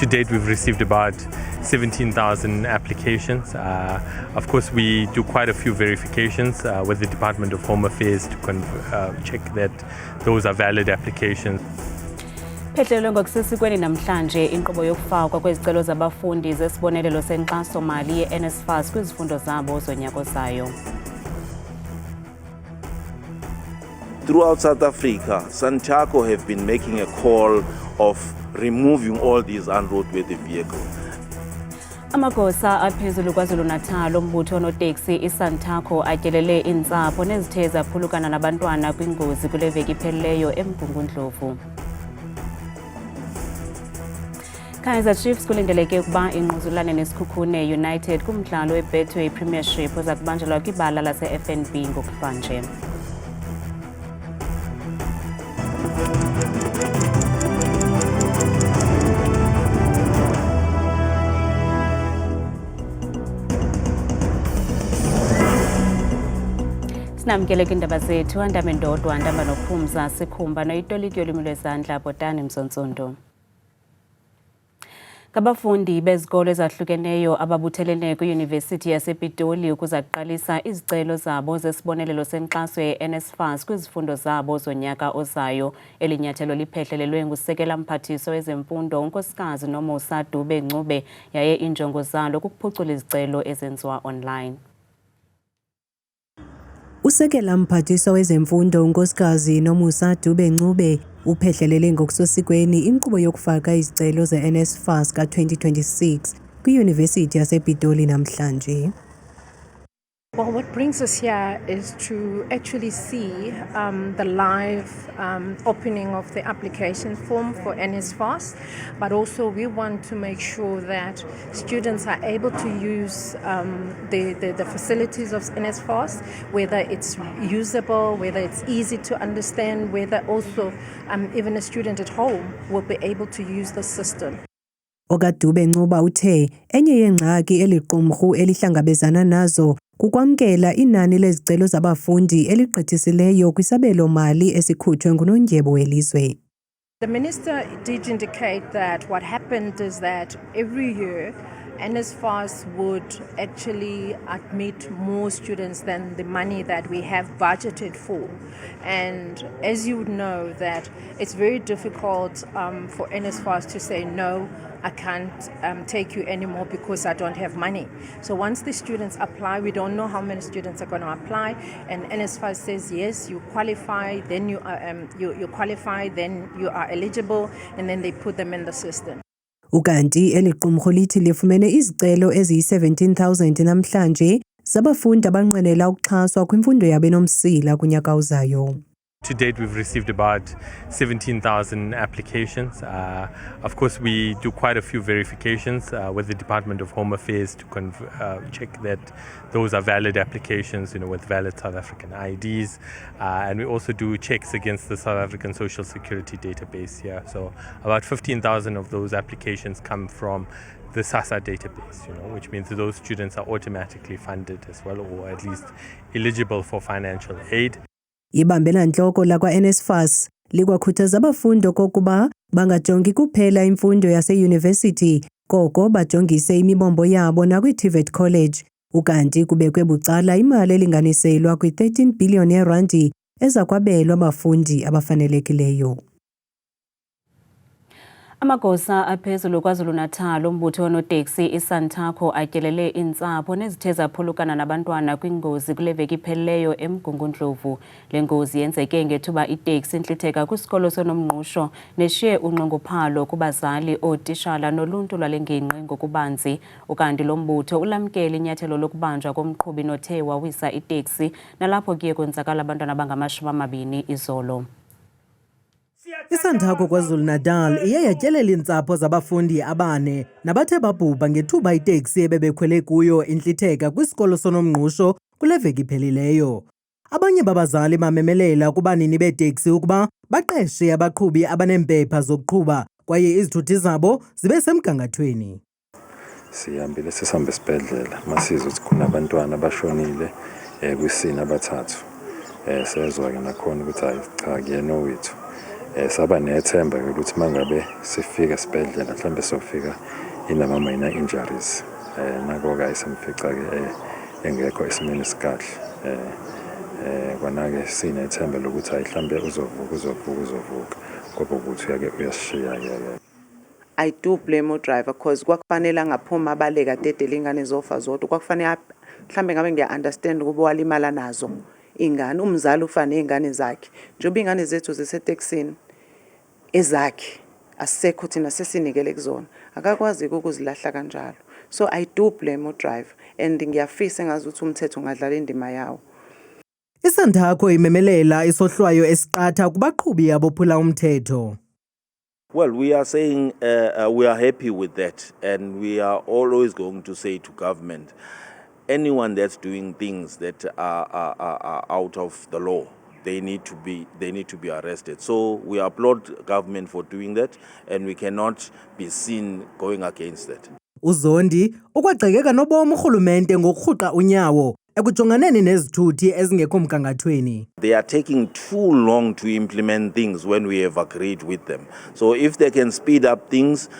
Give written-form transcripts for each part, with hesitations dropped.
To date, we've received about 17,000 applications. Of course, we do quite a few verifications with the Department of Home Affairs to check that those are valid applications. Phethelwe ngokusesikweni namhlanje inkqubo yokufakwa kwezicelo zabafundi zesibonelelo senkxaso-mali ye-NSFAS kwizifundo zabo zonyaka ozayo. Throughout South Africa, SANTACO have been making a call of removing all these unroadworthy vehicles. Amagosa aphezulu KwaZulu-Natal ombutho onoteksi iSANTACO atyelele iintsapho nezithe zaphulukana nabantwana kwingozi kule veki iphelileyo eMgungundlovu. Kaizer Chiefs kulindeleke ukuba ingquzulane nesikhukhune United kumdlalo weBetway Premiership oza kubanjelwa kwibala lase-FNB ngokuhlanje. Sinamkele kwindaba zethu andame ndodwa ndamba nophumza sikhumba noyitoliki yolwimi lwezandla Botani Msontsondo. Ngabafundi bezikolo ezahlukeneyo ababuthelene kwiYunivesithi yasePitoli ukuza kuqalisa izicelo zabo zesibonelelo senkxaso ye-NSFAS kwizifundo zabo zonyaka ozayo. Elinyathelo liphehlelelwe ngusekela mphathiso wezemfundo unkosikazi Nomusa Dube-Ncube yaye injongo zalo kukuphucula izicelo ezenziwa online. Usekela mphathiso wezemfundo unkosikazi Nomusa Dube-Ncube uphehlelele ngokusosikweni inkqubo yokufaka izicelo ze-NSFAS ka-2026 kwiYunivesithi yasePitoli namhlanje. Well, what brings us here is to actually see the live opening of the application form for NSFAS, but also we want to make sure that students are able to use the facilities of NSFAS, whether it's usable, whether it's easy to understand, whether also even a student at home will be able to use the system. OkaDube-Ncube uthe enye yengxaki eliqumrhu elihlangabezana nazo kukwamkela inani lezicelo zabafundi eligqithisileyo kwisabelo-mali esikhutshwe nguNondyebo welizwe. The minister did indicate that what happened is that every year NSFAS would actually admit more students than the money that we have budgeted for. And as you would know that it's very difficult for NSFAS to say, no, I can't take you anymore because I don't have money. So once the students apply, we don't know how many students are going to apply, and NSFAS says, yes, you qualify, then you qualify, then you are eligible, and then they put them in the system. Ukanti eliqumrhu lithi lifumene izicelo eziyi-17,000 namhlanje zabafundi abanqwenela ukuxhaswa kwimfundo yabo enomsila kunyaka ozayo. To date, we've received about 17,000 applications. Of course, we do quite a few verifications with the Department of Home Affairs to check that those are valid applications, with valid South African IDs. And we also do checks against the South African Social Security database here. So about 15,000 of those applications come from the SASSA database, which means that those students are automatically funded as well, or at least eligible for financial aid. Ibambela ntloko lakwa-NSFAS likwakhuthaza abafundi okokuba bangajongi kuphela imfundo yaseyunivesithi koko bajongise imibombo yabo nakwi-TVET College ukanti kubekwe bucala imali elinganiselwa kwi-13 billion yeerandi eza kwabelwa abafundi abafanelekileyo. Amagosa aphezulu KwaZulu-Natal ombutho onoteksi iSANTACO atyelele iintsapho nezithe zaphulukana nabantwana kwingozi kule veki iphelileyo eMgungundlovu. Le ngozi yenzeke ngethuba iteksi intlitheka kwisikolo sonomngqusho neshiye unqongophalo kubazali, ootishala noluntu lwale ngingqi ngokubanzi. Ukanti lo mbutho ulamkela inyathelo lokubanjwa komqhubi nothe wawisa iteksi nalapho kuye kwenzakala abantwana abangama-20 izolo. iSANTACO KwaZulu-Natal iye yatyelela iintsapho zabafundi abane nabathe babhubha ngethuba iteksi ebebekhwele kuyo intlitheka kwisikolo sonomngqusho kule veki iphelileyo. Abanye babazali bamemelela kubanini beeteksi ukuba baqeshe abaqhubi abaneempepha zokuqhuba kwaye izithuthi zabo zibe semgangathweni. Sihambile sisihamba esibhedlela masizwe ukuthi kunabantwana abashonile kwisini abathathu. Sezwa ke nakhona ukuthi hayi cha kuyena owethu. Saba nethemba ukuthi mangabe sifika esibhedlela mhlambe sofika inama minor injuries. Nako ke isimfica ke engekho esimeni esikahle. Kwana ke sinethemba lokuthi ayihlambe uzovuka ngoba ukuthi uyake uyashiya ke. I do blame the driver because kwakufanele angaphuma abaleka dedele ingane zofa zodwa kwakufanele mhlambe ngabe ngiya-understand ukuba walimala nazo ingane umzali ufana nezingane zakhe njengoba ingane zethu ziseteksini ezakhe asisekho thina sesinikele kuzona akakwazi ukuzilahla kanjalo so I do blame the driver and ngiyafisa engazi ukuthi umthetho ungadlala indima yawo. iSantaco imemelela isohlwayo esiqatha kubaqhubi abophula umthetho. Well, we are saying we are happy with that, and we are always going to say to government, anyone that's doing things that are out of the law, they need to be arrested. So we applaud government for doing that, and we cannot be seen going against that. uZondi ukwagxekeka nobomi urhulumente ngokurhuqa unyawo ekujonganeni nezithuthi ezingekho mgangathweni. They are taking too long to implement things when we have agreed with them. So if they can speed up things,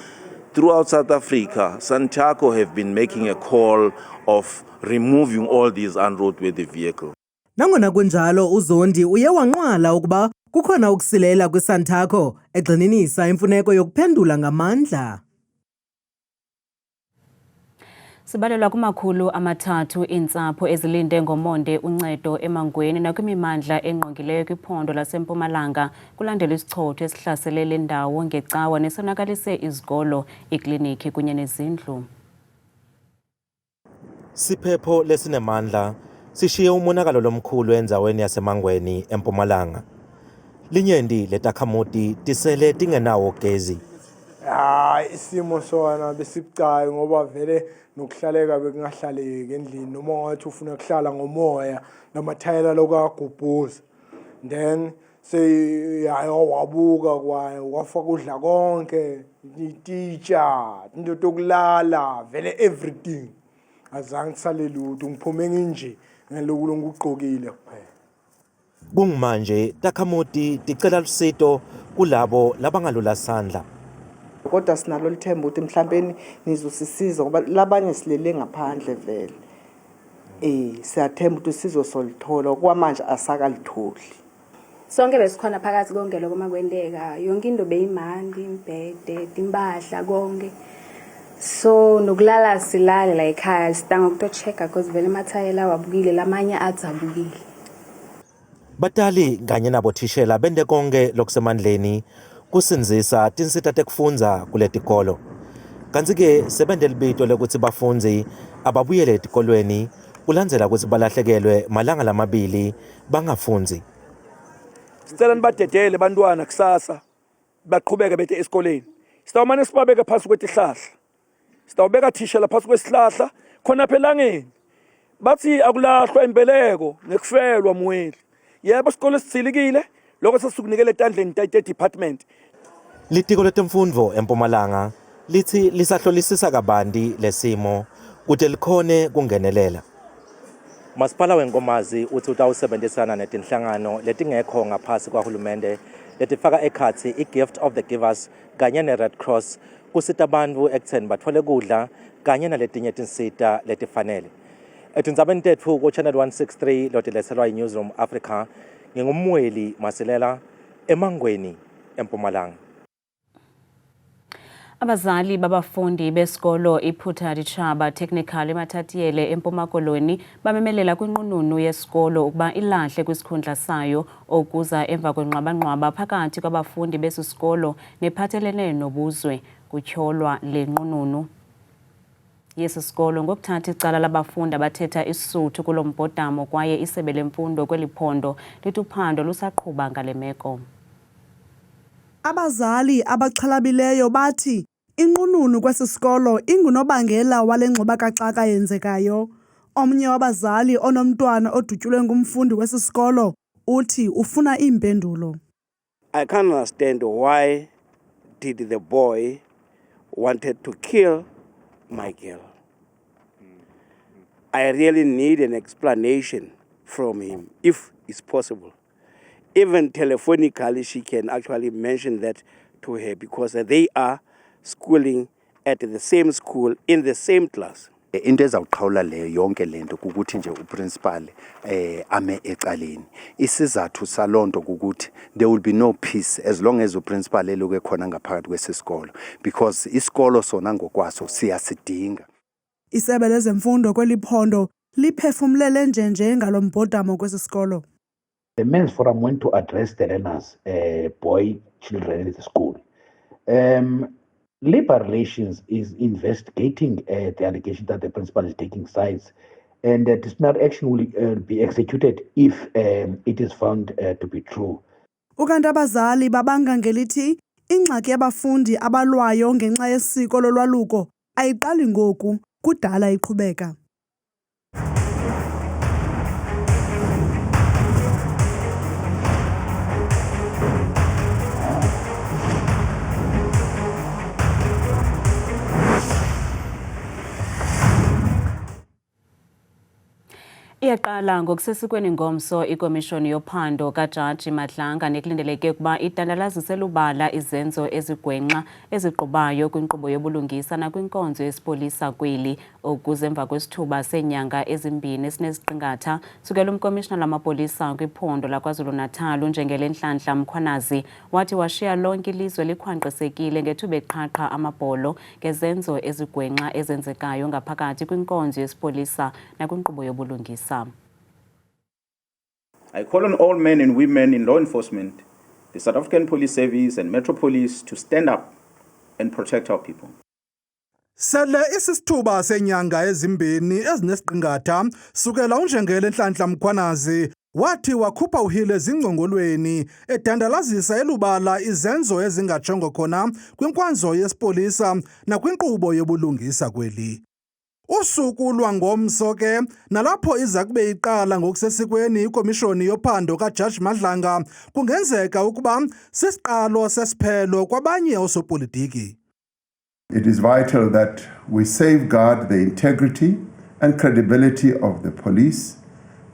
throughout South Africa, Santaco have been making a call of removing all these unroadworthy vehicles. Nangona kunjalo uZondi uye wanqwala ukuba kukhona ukusilela kwiSantaco egxininisa imfuneko yokuphendula ngamandla. Sibalelwa kumakhulu amathathu iintsapho ezilinde ngomonde uncedo eMangweni nakwimimandla engqongileyo kwiphondo laseMpumalanga kulandela isichotho esihlasele le ndawo ngecawa nesonakalise izikolo, ikliniki kunye nezindlu. Siphepho lesinemandla sishiye umonakalo lomkhulu endzaweni yaseMangweni eMpumalanga. Linyendi letakhamuti tisele tingenawo gezi. Isimo sona besibucayi ngoba vele nokuhlaleka bekungahlaleki endlini noma ngathi ufuna ukuhlala ngomoya namathayela lokagubhuza then seyayo wabuka kwayo wafa kudla konke ititsha into yokulala vele everything azange sale lutho ngiphume nginje ngeloku ngigqokile kuphela. Kungmanje takhamuti ticela lusito kulabo labangalula sandla. Kodwa sinalo lithemba ukuthi mhlawumbe nizosisiza ngoba labanye silele ngaphandle vele. Siyathemba ukuthi usizo solithola kwamanje asakalitholi. Sonke besikhona phakathi konke lokho makwendeka yonke into beyimandi imbhede impahla konke. So nokulala silale la ekhaya sidanga ukutochecka because vele emathayela wabukile lamanye athi abukile. Batali kanye nabothishela bende konke lokusemandleni kusinzisa tinsita tekufundza kuletikolo. Kanti ke sebende libito lokuthi bafundzi ababuyele etikolweni kulandzela ukuthi balahlekelwe malanga lamabili bangafundzi. Sicela nibadedele bantwana kusasa baqhubeke bethe esikoleni. Sitawumane sibabeke phansi kwetihlahla. Sitawubeka thishela phansi kwesihlahla khona phela elangeni. Bathi akulahlwa imbeleko nekufelwa mweli. Yebo isikole sithilikile lokho sesikunikele etandleni department. Litiko letemfundvo eMpumalanga lithi lisahlolisisa kabanti lesimo kude likhone kungenelela. Masipala wenkomazi uthi utawusebenzisana netinhlangano letingekho ngaphasi kwahulumende letifaka ekhatsi iGift of the Givers kanye neRed Cross kusita bantfu ekutheni batfole kudla kanye naletinye tinsita letifanele. Etindzabeni tetfu ku Channel 163 lotiletselwa yiNewsroom Africa ngingumweli Masilela eMangweni eMpumalanga. Abazali babafundi besikolo iPhuta Ditshaba Technical eMatatiele eMpuma Koloni bamemelela kwinqununu yesikolo ukuba ilahle kwisikhundla sayo okuza emva kwenqwabanqwaba phakathi kwabafundi besisikolo nephathelene nobuzwe kutyholwa le nqununu yesisikolo ngokuthatha icala labafundi abathetha isuthu kulo mbhodamo kwaye isebe lemfundo kweliphondo lithi uphando lusaqhuba ngale meko. Abazali abaxhalabileyo bathi inqununu kwesisikolo ingunobangela wale ngxubakaxaka yenzekayo. Omnye wabazali onomntwana odutyulwe ngumfundi wesisikolo uthi ufuna iimpendulo. I can't understand why did the boy wanted to kill my girl. I really need an explanation from him if it's possible. Even telephonically, she can actually mention that to her because they are schooling at the same school in the same class. Into ezawuqhawula leyo yonke lento kukuthi nje uprincipal ame ecaleni. Isizathu salonto kukuthi there will be no peace as long as uprincipal eloku ekhona ngaphakathi kwesisikolo because isikolo sona ngokwaso siyasidinga. Isebe lezemfundo kweliphondo liphefumlele njenje ngalombhodamo kwesisikolo. The men's forum went to address the learners, boy children in the school. Labor Relations is investigating the allegation that the principal is taking sides, and disciplinary action will be executed if it is found to be true. Ukanti abazali babanga ngelithi ingxaki yabafundi abalwayo ngenxa yesiko lolwaluko ayiqali ngoku kudala iqhubeka. Iyaqala ngokusesikweni ngomso ikomishoni yophando kaJaji Madlanga nekulindeleke ukuba idandalazise lubala izenzo ezigwenxa eziqubayo kwinkqubo yobulungisa nakwinkonzo yesipolisa kweli ukuze emva kwesithuba senyanga ezimbini esineziqingatha sukela umkomishina lamapolisa kwiphondo laKwaZulu-Natal uNjengele Nhlanhla Mkhwanazi wathi washiya lonke ilizwe likhwanqisekile ngethuba eqhaqha amabholo ngezenzo ezigwenxa ezenzekayo ngaphakathi kwinkonzo yesipolisa nakwinqqubo yobulungisa. I call on all men and women in law enforcement, the South African Police Service and Metro Police to stand up and protect our people. Sele isisithuba senyanga ezimbini ezinesiqingatha sukela uNjengele Nhlanhla Mkhwanazi wathi wakhupha uhile zingcongolweni edandalazisa elubala izenzo ezingajongo khona kwinkwanzo yesipolisa nakwinqqubo yobulungisa kweli. Usuku lwangomso ke nalapho iza kube iqala ngokusesikweni ikomishoni yophando kaJaji Madlanga kungenzeka ukuba sisiqalo sesiphelo kwabanye osopolitiki. It is vital that we safeguard the integrity and credibility of the police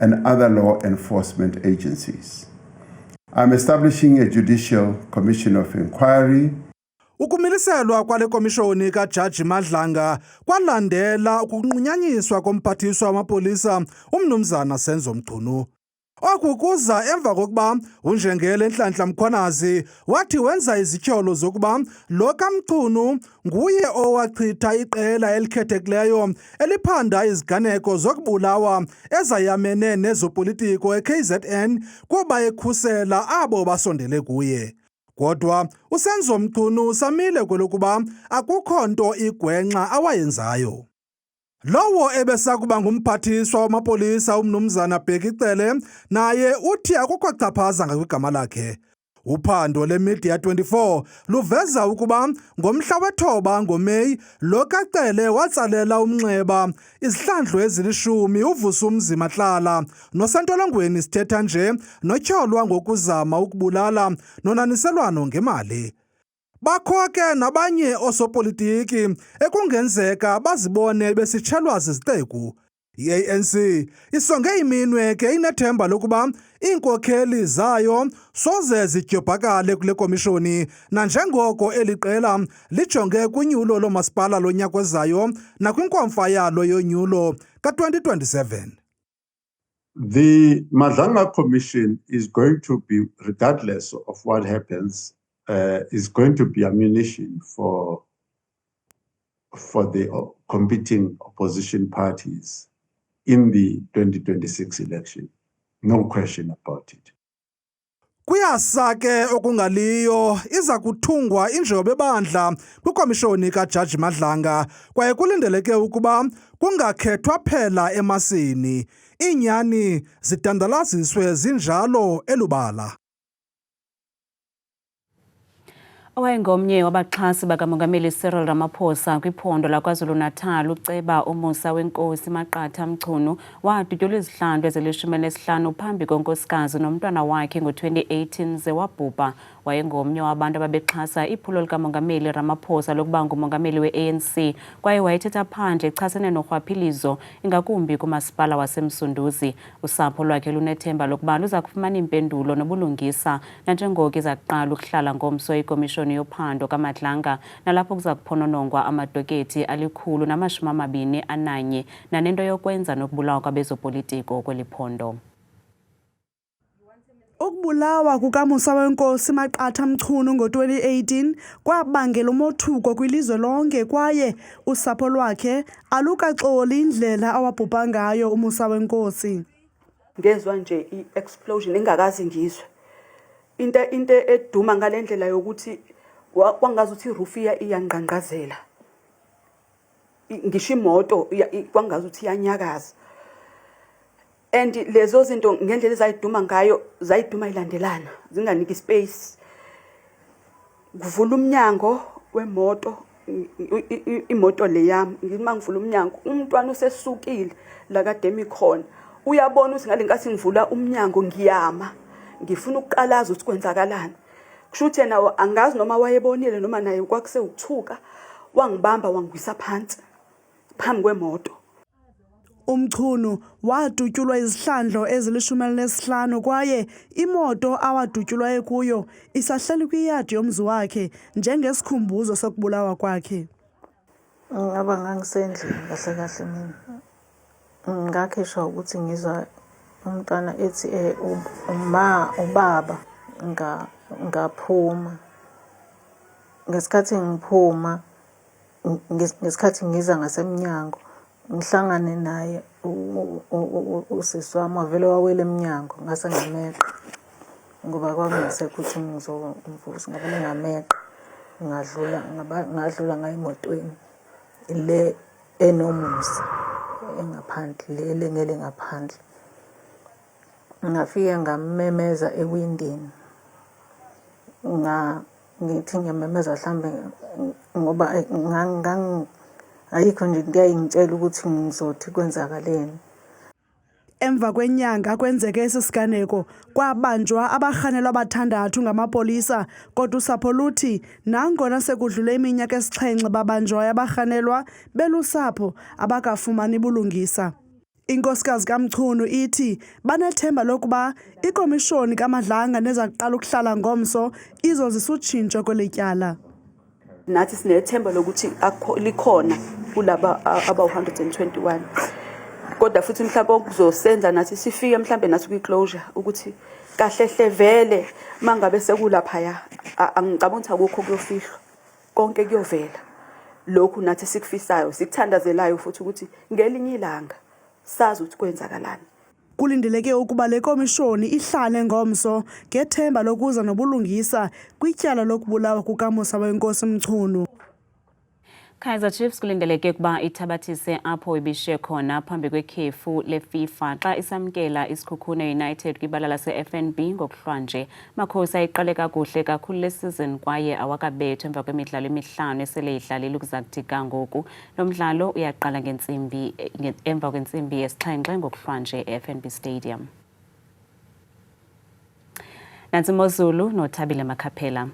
and other law enforcement agencies. I'm establishing a judicial commission of inquiry. Ukumiliselwa kwale komishoni kaJaji Madlanga kwalandela ukunqunyanyiswa komphathiswa wamapolisa umnumzana Senzo Mchunu. Oku kuza emva kokuba uNjengele Nhlanhla Mkhwanazi wathi wenza izityholo zokuba lo kaMchunu nguye owachitha iqela elikhethekileyo eliphanda iziganeko zokubulawa ezayamene nezopolitiko eKZN kuba ekhusela abo basondele kuye. Kodwa uSenzo Mchunu samile kwelokuba akukho nto igwenxa awayenzayo. Lowo ebesakuba ngumphathiswa wamapolisa umnumzana Bheki Cele naye uthi akukho chaphaza ngegama lakhe. Uphando leMedia 24 luveza ukuba ngomhla we-9 ngoMeyi lo kaCele watsalela umnxeba izihlandlo ezilishumi uVusumuzi Matlala nosentolongweni sithetha nje notyholwa ngokuzama ukubulala nonaniselwano ngemali. Bakho ke nabanye osopolitiki ekungenzeka bazibone besitshelwa ziziteku. I-ANC isonge iminwe ke inethemba lokuba iinkokheli zayo soze zidyobhakale kule komishoni nanjengoko eliqela lijonge kunyulo lomasipala lonyaka ozayo nakwinkomfa yalo yonyulo ka-2027. The Madlanga Commission is going to be, regardless of what happens, is going to be ammunition for the competing opposition parties in the 2026 election. No question about it. Kuyasa ke okungaliyo iza kuthungwa injobe bandla kwikomishoni kaJaji Madlanga kwaye kulindeleke ukuba kungakhethwa phela emasini inyani zidandalaziswe zinjalo elubala. Owayengomnye wabaxhasi bakamongameli Cyril Ramaphosa kwiphondo laKwaZulu-Natal uceba uMusa Wenkosi Maqatha Mchunu wadutyulwa izihlandlo ezili-15 phambi konkosikazi nomntwana wakhe ngo-2018 ze wabhubha. Wayengomnye wabantu ababexhasa iphulo likamongameli Ramaphosa lokuba ngumongameli we-ANC kwaye wayethetha phandle echasene norhwaphilizo ingakumbi kumasipala waseMsunduzi. Usapho lwakhe lunethemba lokuba luza kufumana impendulo nobulungisa nanjengoko iza kuqala ukuhlala ngomso ikomishoni yophando kaMadlanga nalapho kuza kuphononongwa amadokethi 121 nanento yokwenza nokubulawa kwabezopolitiko kweli phondo. Ukubulawa kukaMusa Wenkosi Maqatha Mchunu ngo-2018 kwabangela umothuko kwilizwe lonke kwaye usapho lwakhe alukaxoli indlela awabhubha ngayo uMusa Wenkosi. Ngezwe nje i-explosion engakazi ngizwe. Into eduma ngalendlela yokuthi kwangazi ukuthi iroof iyangqangqazela. Ngisho imoto kwangazi ukuthi iyanyakaza. And lezo zinto ngendlela ezayiduma ngayo zayiduma ilandelana zinganiki space. Kuvula umnyango wemoto imoto le yami ngima ngivula umnyango umntwana usesukile la kade mikhona uyabona ukuthi ngalenkathi ngivula umnyango ngiyama ngifuna ukuqalaza ukuthi kwenzakalani kusho ukuthi yena angazi noma wayebonile noma naye kwakuse ukuthuka wangibamba wangwisa phansi phambi kwemoto. Umchunu wadutyulwa izihlandlo ezili-15 kwaye imoto awadutyulwa kuyo isahleli kwiyadi yomzi wakhe njengesikhumbuzo sokubulawa kwakhe. Ngaba ngangisendlini kahle mina. Ngakhishwa ukuthi ngizwa umntwana ethi ubaba ngaphuma. Ngesikhathi ngiphuma ngesikhathi ngiza ngasemnyango ngihlangane naye usisi wami wavele wawela eminyango ngase ngameqa ngoba kwangisekho ukuthi ngizomvusa ngavele ngameqa ngadlula ngayimotweni le enomusa engaphandle le ngele ngaphandle ngafika ngamemeza ewindini ngithi ngiyamemeza mhlambe ngoba ayikho nje ngiyayingitshela ukuthi ngizothi kwenzakaleni. Emva kwenyanga kwenzeke isisiganeko kwabanjwa abarhanelwa abathandathu ngamapolisa kodwa usapho luthi nangona sekudlule iminyaka esi-7 babanjwayo abarhanelwa belusapho abakafumani bulungisa. Inkosikazi kaMchunu ithi banethemba lokuba ikomishoni kaMadlanga neza kuqala ukuhlala ngomso izozisa utshintsho kwelityala. Nathi sinethemba lokuthi likhona kulaba aba-121 kodwa futhi mhlawumbe okuzosenza nathi sifike mhlawumbe nathi kwi-closure ukuthi kahlehle vele mangabe sekulaphaya angicabanga ukuthi akukho kuyofihlwa konke kuyovela lokhu nathi sikufisayo sikuthandazelayo futhi ukuthi ngelinye ilanga sazi ukuthi kwenzakalani. Kulindeleke ukuba le komishoni ihlale ngomso ngethemba lokuza nobulungisa kwityala lokubulawa kukaMusa Wenkosi Mchunu. Kaizer Chiefs kulindeleke ukuba ithabathise apho ibishiye khona phambi kwekhefu leFIFA xa isamkela isikhukhune United kwibala lase-FNB ngokuhlwanje. Makhosi ayiqale kakuhle kakhulu lesizini kwaye awakabethwa emva kwemidlalo emihlanu esele idlalile ukuza kuthi ngoku. Lo mdlalo uyaqala emva kwentsimbi yesi-7 ngokuhlwanje e-FNB Stadium. Nansi Mozulu noThabile Makhaphela.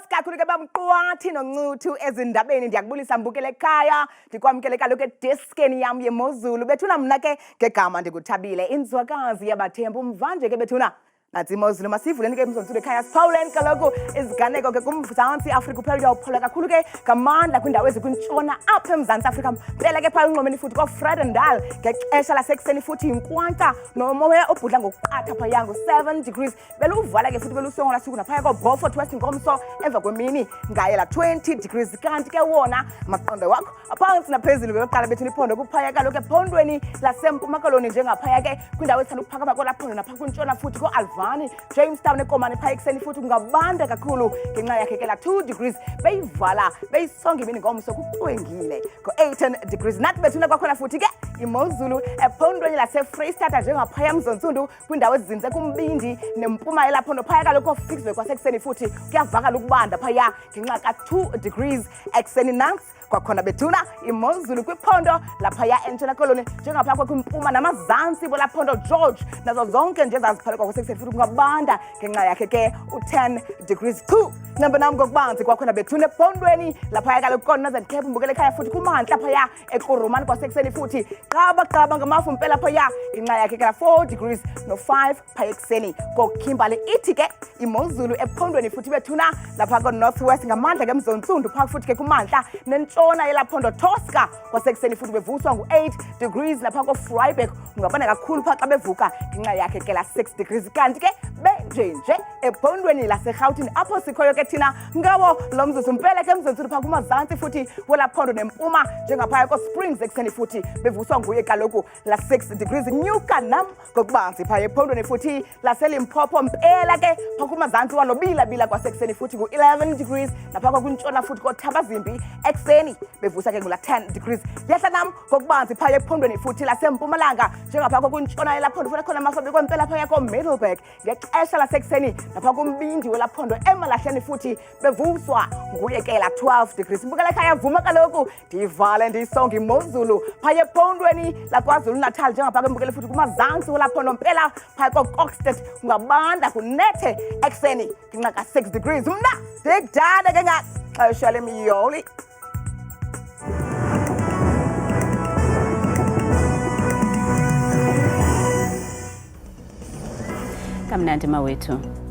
Kakhulu ke bamqwathi noNcuthu ezindabeni ndiyakubulisa mbukele ekhaya ndikwamkele kaloku ediskeni yam yeMozulu bethuna mna ke ngegama ndikuThabile inzwakazi yabathembu mvanje ke bethuna nathi iMozulu masivuleni ke emzontsulu ekhaya siphawuleni kaloku iziganeko ke kuMzantsi Afrika uphela uyawuphola kakhulu ke ngamandla kwindawo ezikwintshona apha eMzantsi Afrika phela ke phaa unqomeni futhi kwaFredendal ngexesha lasekuseni futhi inkwanta nomoya obhudla ngokuqatha phaya ngo-7 degrees beluvala ke futhi belusongola suku naphaya koBeaufort West ngomso emva kwemini ngaye la 20 degrees kanti ke wona amaqondo wakho aphantsi naphezulu beqala bethuna iphondo kuphaya kaloku ephondweni laseMpuma Koloni njengaphaya ke kwindawo ezithanda ukuphakama kwelaphondo napha kwintshona futhi ko-Alva Komani, Jamestown eKomani phaya ekuseni futhi kungabanda kakhulu ngenxa yakhe ke la 2 degrees beyivala beyisonga imini ngomso kucwengile ko-18 degrees nathi bethuna kwakhona futhi ke imozulu ephondweni lase-Freystata njengaphaya emzonsundu kwindawo ezizinze kumbindi nempuma elaphondo phaya kaloku oFixburg kwasekuseni futhi kuyavakala ukubanda phaya ngenxa ka-2 degrees ekuseni nanks kwakhona bethuna imozulu kwiphondo laphaya entshona koloni njengaphaya kwimpuma namazantsi bolaphondo George nazo zonke nje ezaziphalekwa kwasekuseni futhi kungabanda ngenxa yakhe ke u-10 degrees 2 namba nam ngokubanzi kwakhona bethuna ephondweni laphaya kaloku kona zandikhepa umbukela ekhaya futhi kumantla phaya ekurumani kwasekuseni futhi qaba ngamafu mpela phaya ngenxa yakhe ke 4 degrees no-5 phaya ekuseni kokhimbali ithi ke imozulu ephondweni futhi bethuna lapha ko-northwest ngamandla kemzonsundu phaa futhi ke kumantla nentshona yelaphondo Tosca kwasekuseni futhi bevuswa ngu-8 degrees lapha ko-Vryburg ungabona kakhulu phaa xa bevuka ngenxa yakhe ke la 6 degrees kanti ke benjenje ephondweni laseRhawutini apho sikhoyo ke thina ngawo lo mzuzu mpela ke emzonsundu phaa kumazantsi futhi welaphondo nempuma njengaphaya ko-Springs ekuseni futhi bevuswa nguye kaloku la 6 degrees nyuka nam ngokubanzi phaya ephondweni futhi laseLimpopo mpela ke phaa kumazantsi wanobilabila kwasekuseni futhi ngu-11 degrees napha kwakwintshona futhi koThabazimbi ekuseni bevusa ke ngula 10 degrees yehla nam ngokubanzi phaya ephondweni futhi lasempumalanga njengapha kwakwintshona yelaphondo futhi khona amafabi kwempela phaya ko-Middleburg ngexesha lasekuseni napha kumbindi welaphondo eMalahleni futhi bevuswa nguye ke la 12 degrees mbukela ekhaya vuma kaloku ndiyivale ndiyisonga imozulu phaya ephondweni laKwaZulu-Natal njengapha kwembukele futhi kumazantsi welaphondo mpela phaya ko-Kokstad ungabanda kunethe ekuseni ngenxa ka-6 degrees mna ndikudala ke ngaxesha lemiyoli kamnandi mawethu.